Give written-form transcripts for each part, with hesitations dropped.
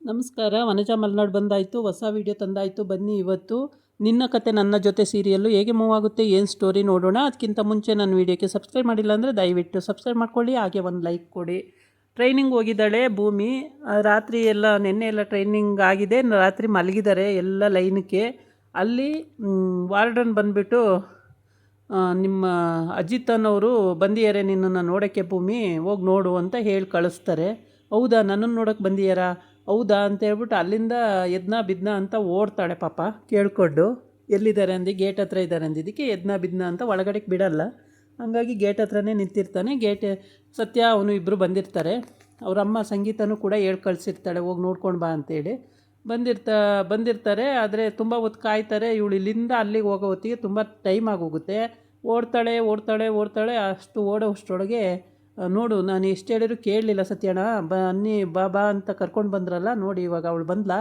ನಮಸ್ಕಾರ. ವನಜಾ ಮಲ್ನಾಡ್ ಬಂದಾಯಿತು, ಹೊಸ ವಿಡಿಯೋ ತಂದಾಯಿತು. ಬನ್ನಿ ಇವತ್ತು ನಿನ್ನ ಕತೆ ನನ್ನ ಜೊತೆ ಸೀರಿಯಲ್ಲು ಹೇಗೆ ಮೂವ್ ಆಗುತ್ತೆ, ಏನು ಸ್ಟೋರಿ ನೋಡೋಣ. ಅದಕ್ಕಿಂತ ಮುಂಚೆ ನನ್ನ ವೀಡಿಯೋಕ್ಕೆ ಸಬ್ಸ್ಕ್ರೈಬ್ ಮಾಡಿಲ್ಲ ಅಂದರೆ ದಯವಿಟ್ಟು ಸಬ್ಸ್ಕ್ರೈಬ್ ಮಾಡ್ಕೊಳ್ಳಿ, ಹಾಗೆ ಒಂದು ಲೈಕ್ ಕೊಡಿ. ಟ್ರೈನಿಂಗ್ ಹೋಗಿದ್ದಾಳೆ ಭೂಮಿ. ರಾತ್ರಿ ಎಲ್ಲ ನೆನ್ನೆ ಎಲ್ಲ ಟ್ರೈನಿಂಗ್ ಆಗಿದೆ, ರಾತ್ರಿ ಮಲಗಿದ್ದಾರೆ ಎಲ್ಲ ಲೈನಕ್ಕೆ. ಅಲ್ಲಿ ವಾರ್ಡನ್ ಬಂದುಬಿಟ್ಟು ನಿಮ್ಮ ಅಜಿತ್ ಅನ್ನೋರು ಬಂದಿದ್ದಾರೆ ನಿನ್ನನ್ನು ನೋಡೋಕ್ಕೆ ಭೂಮಿ, ಹೋಗಿ ನೋಡು ಅಂತ ಹೇಳಿ ಕಳಿಸ್ತಾರೆ. ಹೌದಾ, ನನ್ನನ್ನು ನೋಡೋಕ್ಕೆ ಬಂದಿಯಾರಾ, ಹೌದಾ ಅಂತ ಹೇಳ್ಬಿಟ್ಟು ಅಲ್ಲಿಂದ ಎದ್ನ ಬಿದ್ನ ಅಂತ ಓಡ್ತಾಳೆ ಪಾಪ ಕೇಳ್ಕೊಂಡು. ಎಲ್ಲಿದ್ದಾರೆ ಅಂದು ಗೇಟ್ ಹತ್ರ ಇದ್ದಾರೆ ಅಂದಿದ್ದಕ್ಕೆ ಎದ್ನ ಬಿದ್ನ ಅಂತ ಒಳಗಡೆಗೆ ಬಿಡಲ್ಲ. ಹಾಗಾಗಿ ಗೇಟ್ ಹತ್ರನೇ ನಿಂತಿರ್ತಾನೆ. ಸತ್ಯ ಅವನು ಇಬ್ಬರು ಬಂದಿರ್ತಾರೆ. ಅವರಮ್ಮ ಸಂಗೀತನೂ ಕೂಡ ಹೇಳಿ ಕಳಿಸಿರ್ತಾಳೆ ಹೋಗಿ ನೋಡ್ಕೊಂಡು ಬಾ ಅಂತೇಳಿ. ಬಂದಿರ್ತಾರೆ. ಆದರೆ ತುಂಬ ಹೊತ್ತು ಕಾಯ್ತಾರೆ. ಇವಳು ಇಲ್ಲಿಂದ ಅಲ್ಲಿಗೆ ಹೋಗೋ ಹೊತ್ತಿಗೆ ತುಂಬ ಟೈಮ್ ಆಗೋಗುತ್ತೆ. ಓಡ್ತಾಳೆ. ಅಷ್ಟು ಓಡೋಷ್ಟರೊಳಗೆ ನೋಡು, ನಾನು ಎಷ್ಟು ಹೇಳಿದ್ರು ಕೇಳಲಿಲ್ಲ ಸತ್ಯಣ್ಣ, ಬನ್ನಿ ಬಾ ಅಂತ ಕರ್ಕೊಂಡು ಬಂದ್ರಲ್ಲ, ನೋಡಿ ಇವಾಗ ಅವಳು ಬಂದ್ಲಾ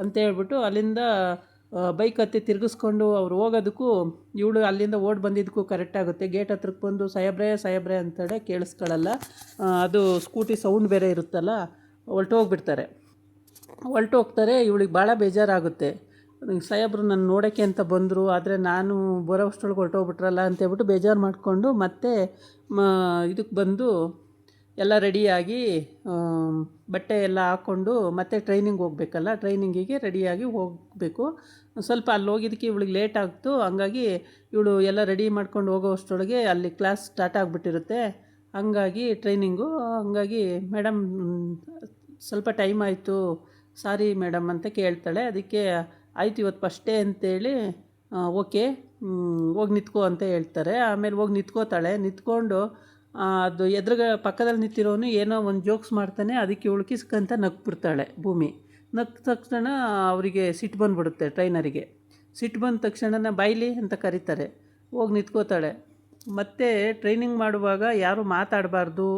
ಅಂತ ಹೇಳ್ಬಿಟ್ಟು ಅಲ್ಲಿಂದ ಬೈಕ್ ಹತ್ತಿ ತಿರುಗಿಸ್ಕೊಂಡು ಅವ್ರು ಹೋಗೋದಕ್ಕೂ ಇವಳು ಅಲ್ಲಿಂದ ಓಡಿ ಬಂದಿದ್ದಕ್ಕೂ ಕರೆಕ್ಟಾಗುತ್ತೆ. ಗೇಟ್ ಹತ್ರಕ್ಕೆ ಬಂದು ಸಾಯಬ್ರೆ ಅಂತಾಳೆ, ಕೇಳಿಸ್ಕೊಳ್ಳಲ್ಲ. ಅದು ಸ್ಕೂಟಿ ಸೌಂಡ್ ಬೇರೆ ಇರುತ್ತಲ್ಲ, ಹೊರಟೋಗ್ಬಿಡ್ತಾರೆ. ಇವಳಿಗೆ ಭಾಳ ಬೇಜಾರಾಗುತ್ತೆ. ಸಾಹೇಬ್ರು ನನ್ನ ನೋಡೋಕ್ಕೆ ಅಂತ ಬಂದರು, ಆದರೆ ನಾನು ಬರೋಷ್ಟರೊಳಗೆ ಹೊರಟೋಗ್ಬಿಟ್ರಲ್ಲ ಅಂತೇಳ್ಬಿಟ್ಟು ಬೇಜಾರು ಮಾಡಿಕೊಂಡು ಮತ್ತೆ ಇದಕ್ಕೆ ಬಂದು ಎಲ್ಲ ರೆಡಿಯಾಗಿ ಬಟ್ಟೆ ಎಲ್ಲ ಹಾಕ್ಕೊಂಡು ಮತ್ತೆ ಟ್ರೈನಿಂಗ್ ಹೋಗಬೇಕಲ್ಲ, ಟ್ರೈನಿಂಗಿಗೆ ರೆಡಿಯಾಗಿ ಹೋಗಬೇಕು. ಸ್ವಲ್ಪ ಅಲ್ಲಿ ಹೋಗಿದ್ದಕ್ಕೆ ಇವಳಿಗೆ ಲೇಟ್ ಆಗ್ತು. ಹಂಗಾಗಿ ಇವಳು ಎಲ್ಲ ರೆಡಿ ಮಾಡ್ಕೊಂಡು ಹೋಗೋಷ್ಟರೊಳಗೆ ಅಲ್ಲಿ ಕ್ಲಾಸ್ ಸ್ಟಾರ್ಟ್ ಆಗಿಬಿಟ್ಟಿರುತ್ತೆ. ಹಂಗಾಗಿ ಮೇಡಮ್ ಸ್ವಲ್ಪ ಟೈಮ್ ಆಯಿತು, ಸಾರಿ ಮೇಡಮ್ ಅಂತ ಕೇಳ್ತಾಳೆ. ಅದಕ್ಕೆ ಆಯ್ತು ಇವತ್ತು ಫಸ್ಟೇ ಅಂತೇಳಿ ಓಕೆ ಹೋಗಿ ನಿಂತ್ಕೋ ಅಂತ ಹೇಳ್ತಾರೆ. ಆಮೇಲೆ ಹೋಗಿ ನಿಂತ್ಕೋತಾಳೆ. ನಿಂತ್ಕೊಂಡು ಅದು ಪಕ್ಕದಲ್ಲಿ ನಿಂತಿರೋನು ಏನೋ ಒಂದು ಜೋಕ್ಸ್ ಮಾಡ್ತಾನೆ. ಅದಕ್ಕೆ ಇವಳು ಕಿಸ್ಕಂತ ನಗ್ಬಿಡ್ತಾಳೆ ಭೂಮಿ. ನಗ್ದ ತಕ್ಷಣ ಅವರಿಗೆ ಸಿಟ್ಟು ಬಂದುಬಿಡುತ್ತೆ. ಟ್ರೈನರಿಗೆ ಸಿಟ್ಟು ಬಂದ ತಕ್ಷಣ ಬಾಯ್ಲಿ ಅಂತ ಕರೀತಾರೆ. ಹೋಗಿ ನಿಂತ್ಕೋತಾಳೆ. ಮತ್ತು ಟ್ರೈನಿಂಗ್ ಮಾಡುವಾಗ ಯಾರೂ ಮಾತಾಡಬಾರ್ದು,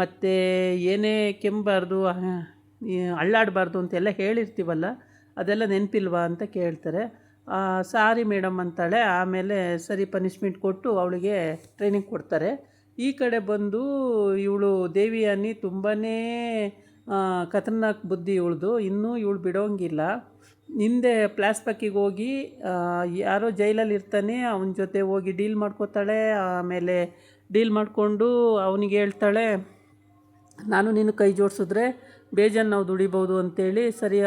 ಮತ್ತು ಏನೇ ಕೆಮ್ಮಬಾರ್ದು, ಅಳ್ಳಾಡಬಾರ್ದು ಅಂತೆಲ್ಲ ಹೇಳಿರ್ತೀವಲ್ಲ, ಅದೆಲ್ಲ ನೆನಪಿಲ್ವಾ ಅಂತ ಕೇಳ್ತಾರೆ. ಸಾರಿ ಮೇಡಮ್ ಅಂತಾಳೆ. ಆಮೇಲೆ ಸರಿ ಪನಿಷ್ಮೆಂಟ್ ಕೊಟ್ಟು ಅವಳಿಗೆ ಟ್ರೈನಿಂಗ್ ಕೊಡ್ತಾರೆ. ಈ ಕಡೆ ಬಂದು ಇವಳು ದೇವಿಯಾನಿ ತುಂಬಾ ಖತರ್ನಾಕ್ ಬುದ್ಧಿ ಇವಳ್ದು. ಇನ್ನೂ ಇವಳು ಬಿಡೋಂಗಿಲ್ಲ. ಹಿಂದೆ ಪ್ಲಾಸ್ಪಕ್ಕಿಗೆ ಹೋಗಿ ಯಾರೋ ಜೈಲಲ್ಲಿ ಇರ್ತಾನೆ, ಅವನ ಜೊತೆ ಹೋಗಿ ಡೀಲ್ ಮಾಡ್ಕೋತಾಳೆ. ಆಮೇಲೆ ಡೀಲ್ ಮಾಡಿಕೊಂಡು ಅವನಿಗೆ ಹೇಳ್ತಾಳೆ, ನಾನು ನೀನು ಕೈ ಜೋಡಿಸಿದ್ರೆ ಬೇಜಾನ್ ನಾವು ದುಡಿಬೋದು ಅಂತೇಳಿ. ಸರಿ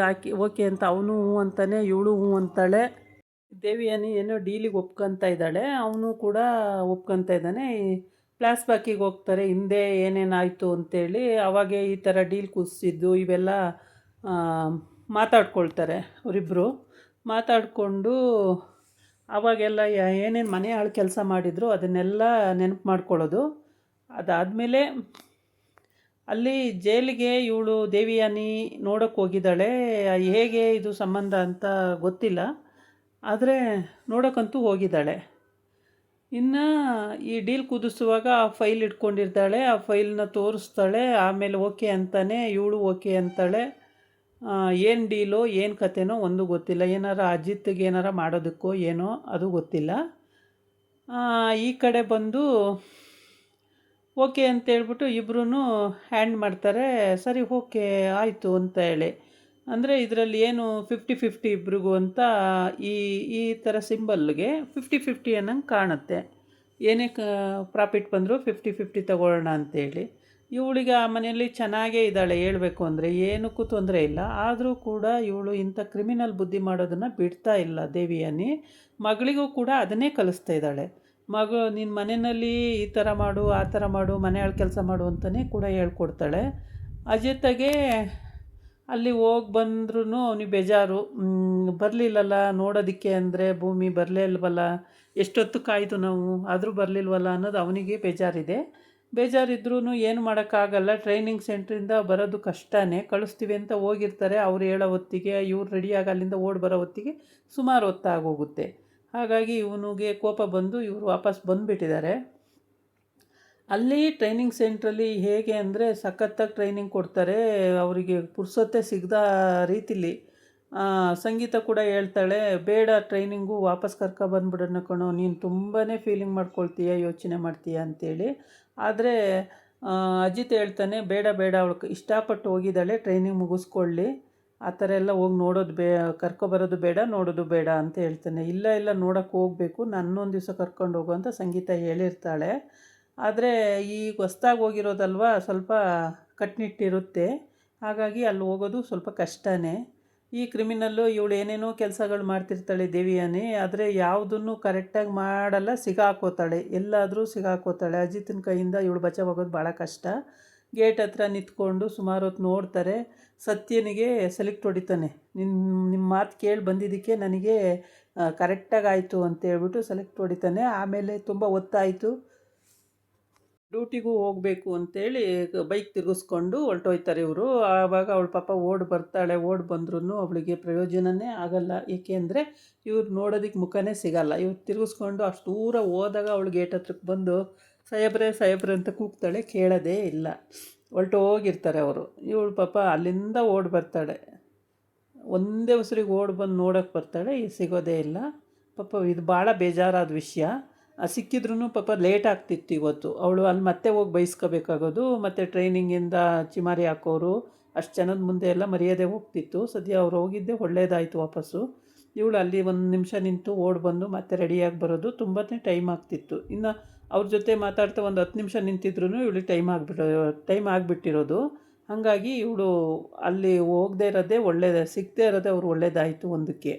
ಓಕೆ ಅಂತ ಅವನು ಹ್ಞೂ ಅಂತಾನೆ, ಇವಳು ಹ್ಞೂ ಅಂತಾಳೆ. ದೇವಿಯಾನಿ ಏನೋ ಡೀಲಿಗೆ ಒಪ್ಕೊತಾ ಇದ್ದಾಳೆ, ಅವನು ಕೂಡ ಒಪ್ಕೊತಾ ಇದ್ದಾನೆ. ಫ್ಲಾಶ್ಬ್ಯಾಕಿಗೆ ಹೋಗ್ತಾರೆ, ಹಿಂದೆ ಏನೇನಾಯಿತು ಅಂತೇಳಿ. ಅವಾಗೆ ಈ ಥರ ಡೀಲ್ ಕುದಿಸಿದ್ದು ಇವೆಲ್ಲ ಮಾತಾಡ್ಕೊಳ್ತಾರೆ ಅವರಿಬ್ಬರು. ಮಾತಾಡಿಕೊಂಡು ಅವಾಗೆಲ್ಲ ಏನೇನು ಮನೆ ಆಳು ಕೆಲಸ ಮಾಡಿದ್ರು ಅದನ್ನೆಲ್ಲ ನೆನಪು ಮಾಡ್ಕೊಳ್ಳೋದು. ಅದಾದಮೇಲೆ ಅಲ್ಲಿ ಜೈಲಿಗೆ ಇವಳು ದೇವಿಯಾನಿ ನೋಡೋಕ್ಕೆ ಹೋಗಿದ್ದಾಳೆ. ಹೇಗೆ ಇದು ಸಂಬಂಧ ಅಂತ ಗೊತ್ತಿಲ್ಲ, ಆದರೆ ನೋಡೋಕ್ಕಂತೂ ಹೋಗಿದ್ದಾಳೆ. ಇನ್ನು ಈ ಡೀಲ್ ಕುದಿಸುವಾಗ ಆ ಫೈಲ್ ಇಟ್ಕೊಂಡಿರ್ತಾಳೆ. ಆ ಫೈಲ್ನ ತೋರಿಸ್ತಾಳೆ. ಆಮೇಲೆ ಓಕೆ ಅಂತಾನೆ, ಇವಳು ಓಕೆ ಅಂತಾಳೆ. ಏನು ಡೀಲೋ ಏನು ಕತೆನೋ ಒಂದು ಗೊತ್ತಿಲ್ಲ. ಅಜಿತ್ಗೆ ಏನಾರ ಮಾಡೋದಕ್ಕೋ ಏನೋ ಅದು ಗೊತ್ತಿಲ್ಲ. ಈ ಕಡೆ ಬಂದು ಓಕೆ ಅಂತೇಳ್ಬಿಟ್ಟು ಇಬ್ಬರೂ ಹ್ಯಾಂಡ್ ಮಾಡ್ತಾರೆ. ಸರಿ ಓಕೆ ಆಯಿತು ಅಂತ ಹೇಳಿ. ಅಂದರೆ ಇದರಲ್ಲಿ ಏನು 50-50 ಇಬ್ರಿಗೂ ಅಂತ ಈ ಥರ ಸಿಂಬಲ್ಗೆ 50-50 ಅನ್ನಂಗೆ ಕಾಣುತ್ತೆ. ಏನೇ ಪ್ರಾಫಿಟ್ ಬಂದರೂ 50-50 ತಗೊಳ್ಳೋಣ ಅಂತೇಳಿ. ಇವಳಿಗೆ ಆ ಮನೆಯಲ್ಲಿ ಚೆನ್ನಾಗೇ ಇದ್ದಾಳೆ ಹೇಳಬೇಕು ಅಂದರೆ, ಏನಕ್ಕೂ ತೊಂದರೆ ಇಲ್ಲ. ಆದರೂ ಕೂಡ ಇವಳು ಇಂಥ ಕ್ರಿಮಿನಲ್ ಬುದ್ಧಿ ಮಾಡೋದನ್ನು ಬಿಡ್ತಾ ಇಲ್ಲ ದೇವಿಯಾನಿ. ಮಗಳಿಗೂ ಕೂಡ ಅದನ್ನೇ ಕಲಿಸ್ತಾ ಇದ್ದಾಳೆ. ನಿನ್ನ ಮನೆಯಲ್ಲಿ ಈ ಥರ ಮಾಡು, ಆ ಥರ ಮಾಡು, ಮನೆಯೊಳಗೆ ಕೆಲಸ ಮಾಡು ಅಂತಲೇ ಕೂಡ ಹೇಳ್ಕೊಡ್ತಾಳೆ. ಅಜಿತ್ಗೆ ಅಲ್ಲಿ ಹೋಗಿ ಬಂದ್ರೂ ಅವನಿಗೆ ಬೇಜಾರು. ಬರಲಿಲ್ಲಲ್ಲ ನೋಡೋದಕ್ಕೆ ಅಂದರೆ, ಭೂಮಿ ಬರಲೇ ಇಲ್ವಲ್ಲ, ಎಷ್ಟೊತ್ತು ಕಾಯ್ದು ನಾವು ಆದರೂ ಬರಲಿಲ್ವಲ್ಲ ಅನ್ನೋದು ಅವನಿಗೆ ಬೇಜಾರಿದೆ. ಬೇಜಾರಿದ್ರೂ ಏನು ಮಾಡೋಕ್ಕಾಗಲ್ಲ. ಟ್ರೈನಿಂಗ್ ಸೆಂಟ್ರಿಂದ ಬರೋದು ಕಷ್ಟನೇ. ಕಳಿಸ್ತೀವಿ ಅಂತ ಹೋಗಿರ್ತಾರೆ. ಅವ್ರು ಹೇಳೋ ಹೊತ್ತಿಗೆ ಇವ್ರು ರೆಡಿಯಾಗಿ ಅಲ್ಲಿಂದ ಓಡಿ ಬರೋ ಹೊತ್ತಿಗೆ ಸುಮಾರು ಹೊತ್ತಾಗೋಗುತ್ತೆ. ಹಾಗಾಗಿ ಇವನಿಗೆ ಕೋಪ ಬಂದು ಇವರು ವಾಪಸ್ ಬಂದುಬಿಟ್ಟಿದ್ದಾರೆ. ಅಲ್ಲಿ ಟ್ರೈನಿಂಗ್ ಸೆಂಟ್ರಲ್ಲಿ ಹೇಗೆ ಅಂದರೆ ಸಖತ್ತಾಗಿ ಟ್ರೈನಿಂಗ್ ಕೊಡ್ತಾರೆ. ಅವರಿಗೆ ಪುರ್ಸೊತ್ತೆ ಸಿಗದ ರೀತಿಲಿ. ಸಂಗೀತ ಕೂಡ ಹೇಳ್ತಾಳೆ, ಬೇಡ ಟ್ರೈನಿಂಗು ವಾಪಸ್ ಬಂದುಬಿಡೋಣ ಕಣೋ, ನೀನು ತುಂಬಾ ಫೀಲಿಂಗ್ ಮಾಡ್ಕೊಳ್ತೀಯ, ಯೋಚನೆ ಮಾಡ್ತೀಯ ಅಂತೇಳಿ. ಆದರೆ ಅಜಿತ್ ಹೇಳ್ತಾನೆ, ಬೇಡ ಅವಳು ಇಷ್ಟಪಟ್ಟು ಹೋಗಿದ್ದಾಳೆ, ಟ್ರೈನಿಂಗ್ ಮುಗಿಸ್ಕೊಳ್ಳಿ. ಆ ಥರ ಎಲ್ಲ ಹೋಗಿ ನೋಡೋದು ಕರ್ಕೊಬರೋದು ಬೇಡ, ನೋಡೋದು ಬೇಡ ಅಂತ ಹೇಳ್ತಾನೆ. ಇಲ್ಲ ಇಲ್ಲ ನೋಡೋಕ್ಕೆ ಹೋಗಬೇಕು, ನನ್ನೊಂದು ದಿವಸ ಕರ್ಕೊಂಡು ಹೋಗು ಅಂತ ಸಂಗೀತ ಹೇಳಿರ್ತಾಳೆ. ಆದರೆ ಈಗ ಹೊಸ್ದಾಗಿ ಹೋಗಿರೋದಲ್ವ, ಸ್ವಲ್ಪ ಕಟ್ಟುನಿಟ್ಟಿರುತ್ತೆ. ಹಾಗಾಗಿ ಅಲ್ಲಿ ಹೋಗೋದು ಸ್ವಲ್ಪ ಕಷ್ಟನೇ. ಈ ಕ್ರಿಮಿನಲ್ಲು ಇವಳು ಏನೇನೋ ಕೆಲಸಗಳು ಮಾಡ್ತಿರ್ತಾಳೆ ದೇವಿಯಾನಿ, ಆದರೆ ಯಾವುದನ್ನು ಕರೆಕ್ಟಾಗಿ ಮಾಡಲ್ಲ, ಸಿಗಾಕೋತಾಳೆ, ಎಲ್ಲಾದರೂ ಸಿಗಾಕೋತಾಳೆ. ಅಜಿತನ ಕೈಯಿಂದ ಇವಳು ಬಚಾವಾಗೋದು ಭಾಳ ಕಷ್ಟ. ಗೇಟ್ ಹತ್ರ ನಿಂತ್ಕೊಂಡು ಸುಮಾರು ಹೊತ್ತು ನೋಡ್ತಾರೆ. ಸತ್ಯನಿಗೆ ಸೆಲೆಕ್ಟ್ ಹೊಡಿತಾನೆ. ನಿಮ್ಮ ಮಾತು ಕೇಳಿ ಬಂದಿದ್ದಕ್ಕೆ ನನಗೆ ಕರೆಕ್ಟಾಗಿ ಆಯಿತು ಅಂತೇಳ್ಬಿಟ್ಟು ಸೆಲೆಕ್ಟ್ ಹೊಡಿತಾನೆ. ಆಮೇಲೆ ತುಂಬ ಹೊತ್ತಾಯಿತು, ಡ್ಯೂಟಿಗೂ ಹೋಗಬೇಕು ಅಂತೇಳಿ ಬೈಕ್ ತಿರುಗಿಸ್ಕೊಂಡು ಹೊರಟೋಯ್ತಾರೆ ಇವರು. ಆವಾಗ ಅವಳು ಪಾಪ ಓಡಿ ಬರ್ತಾಳೆ. ಓಡಿ ಬಂದ್ರೂ ಅವಳಿಗೆ ಪ್ರಯೋಜನವೇ ಆಗಲ್ಲ. ಏಕೆಂದರೆ ಇವ್ರು ನೋಡೋದಕ್ಕೆ ಮುಖನೇ ಸಿಗಲ್ಲ. ಇವ್ರು ತಿರುಗಿಸ್ಕೊಂಡು ಅಷ್ಟು ದೂರ ಹೋದಾಗ ಅವಳು ಗೇಟ್ ಹತ್ರಕ್ಕೆ ಬಂದು ಸಾಹೇಬ್ರೆ ಸಾಹೇಬ್ರೆ ಅಂತ ಕೂಗ್ತಾಳೆ, ಕೇಳೋದೇ ಇಲ್ಲ. ಹೊರಟೋಗಿರ್ತಾರೆ ಅವರು. ಇವಳು ಪಾಪ ಅಲ್ಲಿಂದ ಓಡಿ ಬರ್ತಾಳೆ. ಒಂದೇ ಉಸಿರಿಗೆ ಓಡಿ ಬಂದು ನೋಡೋಕ್ಕೆ ಬರ್ತಾಳೆ, ಸಿಗೋದೇ ಇಲ್ಲ. ಪಾಪ ಇದು ಭಾಳ ಬೇಜಾರಾದ ವಿಷಯ. ಸಿಕ್ಕಿದ್ರೂ ಪಾಪ ಲೇಟ್ ಆಗ್ತಿತ್ತು ಇವತ್ತು. ಅವಳು ಅಲ್ಲಿ ಮತ್ತೆ ಹೋಗಿ ಬೈಸ್ಕೋಬೇಕಾಗೋದು. ಮತ್ತು ಟ್ರೈನಿಂಗಿಂದ ಚಿಮಾರಿ ಹಾಕೋರು, ಅಷ್ಟು ಜನದ ಮುಂದೆ ಎಲ್ಲ ಮರ್ಯಾದೆ ಹೋಗ್ತಿತ್ತು. ಸದ್ಯ ಅವ್ರು ಹೋಗಿದ್ದೆ ಒಳ್ಳೇದಾಯಿತು ವಾಪಸ್ಸು. ಇವಳು ಅಲ್ಲಿ ಒಂದು ನಿಮಿಷ ನಿಂತು ಓಡಿ ಬಂದು ಮತ್ತೆ ರೆಡಿಯಾಗಿ ಬರೋದು ತುಂಬಾ ಟೈಮ್ ಆಗ್ತಿತ್ತು. ಇನ್ನು ಅವ್ರ ಜೊತೆ ಮಾತಾಡ್ತಾ ಒಂದು 10 ನಿಮಿಷ ನಿಂತಿದ್ರೂ ಇವಳಿಗೆ ಟೈಮ್ ಆಗಿಬಿಟ್ಟಿರೋದು. ಹಾಗಾಗಿ ಇವಳು ಅಲ್ಲಿ ಹೋಗದೇ ಇರೋದೇ ಒಳ್ಳೇದೇ, ಸಿಗದೇ ಇರೋದೇ ಅವ್ರು ಒಳ್ಳೇದಾಯಿತು ಒಂದಕ್ಕೆ.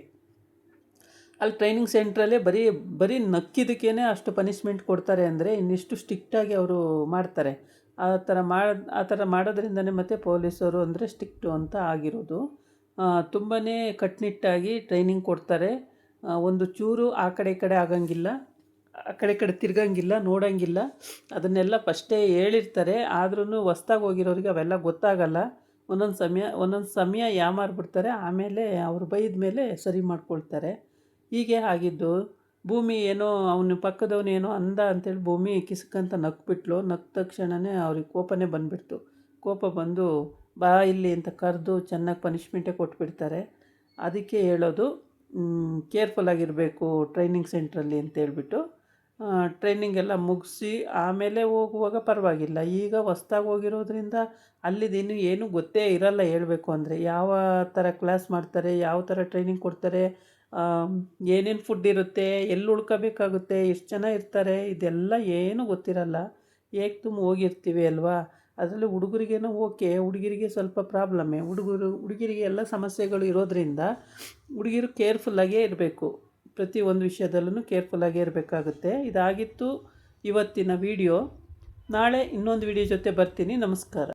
ಅಲ್ಲಿ ಟ್ರೈನಿಂಗ್ ಸೆಂಟ್ರಲ್ಲೇ ಬರೀ ನಕ್ಕಿದ್ದಕ್ಕೇ ಅಷ್ಟು ಪನಿಷ್ಮೆಂಟ್ ಕೊಡ್ತಾರೆ ಅಂದರೆ ಇನ್ನಿಷ್ಟು ಸ್ಟ್ರಿಕ್ಟಾಗಿ ಅವರು ಮಾಡ್ತಾರೆ. ಆ ಥರ ಮಾಡೋದ್ರಿಂದನೇ ಮತ್ತು ಪೊಲೀಸರು ಅಂದರೆ ಸ್ಟ್ರಿಕ್ಟು ಅಂತ ಆಗಿರೋದು. ತುಂಬಾ ಕಟ್ಟುನಿಟ್ಟಾಗಿ ಟ್ರೈನಿಂಗ್ ಕೊಡ್ತಾರೆ. ಒಂದು ಚೂರು ಆ ಕಡೆ ಈ ಕಡೆ ಆಗಂಗಿಲ್ಲ, ಆ ಕಡೆ ಈ ಕಡೆ ತಿರ್ಗಂಗಿಲ್ಲ, ನೋಡೋಂಗಿಲ್ಲ. ಅದನ್ನೆಲ್ಲ ಫಸ್ಟೇ ಹೇಳಿರ್ತಾರೆ. ಆದ್ರೂ ಹೊಸ್ದಾಗಿ ಹೋಗಿರೋರಿಗೆ ಅವೆಲ್ಲ ಗೊತ್ತಾಗಲ್ಲ. ಒಂದೊಂದು ಸಮಯ ಯಾಮಾರ್ಬಿಡ್ತಾರೆ. ಆಮೇಲೆ ಅವರು ಬೈದ ಮೇಲೆ ಸರಿ ಮಾಡ್ಕೊಳ್ತಾರೆ. ಹೀಗೆ ಆಗಿದ್ದು. ಭೂಮಿ ಏನೋ ಅವನ ಪಕ್ಕದವನು ಏನೋ ಅಂದ ಅಂತೇಳಿ ಭೂಮಿ ಕಿಸ್ಕಂತ ನಕ್ಬಿಟ್ಲು. ನಕ್ಕ ತಕ್ಷಣವೇ ಅವ್ರಿಗೆ ಕೋಪನೇ ಬಂದುಬಿಡ್ತು. ಕೋಪ ಬಂದು ಬಾ ಇಲ್ಲಿ ಅಂತ ಕರೆದು ಚೆನ್ನಾಗಿ ಪನಿಷ್ಮೆಂಟೇ ಕೊಟ್ಬಿಡ್ತಾರೆ. ಅದಕ್ಕೆ ಹೇಳೋದು ಕೇರ್ಫುಲ್ಲಾಗಿರಬೇಕು ಟ್ರೈನಿಂಗ್ ಸೆಂಟ್ರಲ್ಲಿ ಅಂತೇಳ್ಬಿಟ್ಟು. ಟ್ರೈನಿಂಗ್ ಎಲ್ಲ ಮುಗಿಸಿ ಆಮೇಲೆ ಹೋಗುವಾಗ ಪರವಾಗಿಲ್ಲ. ಈಗ ಹೊಸ್ದಾಗಿ ಹೋಗಿರೋದ್ರಿಂದ ಅಲ್ಲಿದೇನು ಏನೂ ಗೊತ್ತೇ ಇರಲ್ಲ. ಹೇಳಬೇಕು ಅಂದರೆ ಯಾವ ಥರ ಕ್ಲಾಸ್ ಮಾಡ್ತಾರೆ, ಯಾವ ಥರ ಟ್ರೈನಿಂಗ್ ಕೊಡ್ತಾರೆ, ಏನೇನು ಫುಡ್ ಇರುತ್ತೆ, ಎಲ್ಲಿ ಉಳ್ಕೋಬೇಕಾಗುತ್ತೆ, ಎಷ್ಟು ಜನ ಇರ್ತಾರೆ, ಇದೆಲ್ಲ ಏನೂ ಗೊತ್ತಿರಲ್ಲ. ಹೋಗಿರ್ತೀವಿ ಅಲ್ವಾ. ಅದರಲ್ಲಿ ಹುಡುಗರಿಗೇನೋ ಓಕೆ, ಹುಡುಗಿರಿಗೆ ಸ್ವಲ್ಪ ಪ್ರಾಬ್ಲಮ್ಮೇ. ಹುಡುಗಿರಿಗೆ ಎಲ್ಲ ಸಮಸ್ಯೆಗಳು ಇರೋದರಿಂದ ಹುಡುಗಿರು ಕೇರ್ಫುಲ್ಲಾಗೇ ಇರಬೇಕು. ಪ್ರತಿ ಒಂದು ವಿಷಯದಲ್ಲೂ ಕೇರ್ಫುಲ್ಲಾಗೇ ಇರಬೇಕಾಗುತ್ತೆ. ಇದಾಗಿತ್ತು ಇವತ್ತಿನ ವಿಡಿಯೋ. ನಾಳೆ ಇನ್ನೊಂದು ವಿಡಿಯೋ ಜೊತೆ ಬರ್ತೀನಿ. ನಮಸ್ಕಾರ.